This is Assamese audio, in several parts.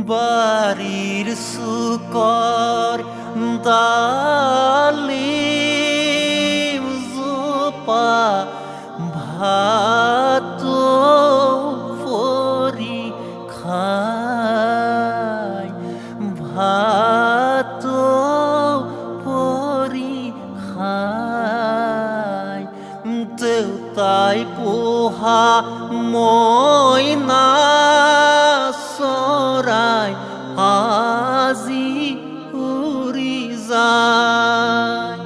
বাড়িৰ সুকৰ ডালিম জোপা ভাত পৰি খায় ভাত পৰি খায় দেউতাই পোহা মইনা চৰাই আজি উৰি যায়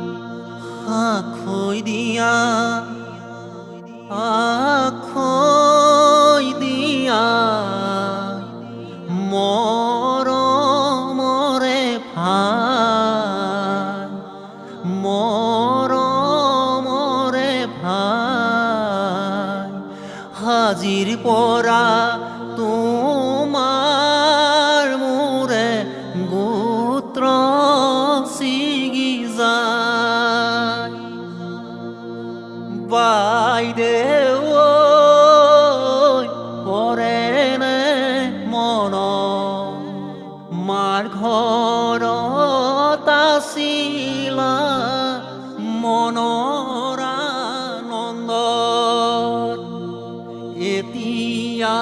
আখৈ দিয়া মৰমৰে ভাই মৰমৰে ভাই আজিৰ পৰা তোমাৰ মোৰে গোত্ৰ ছিগি যায় বাইদেউ পৰেনে মন মাৰ ঘৰত আছিলা মনৰ আনন্দত এতিয়া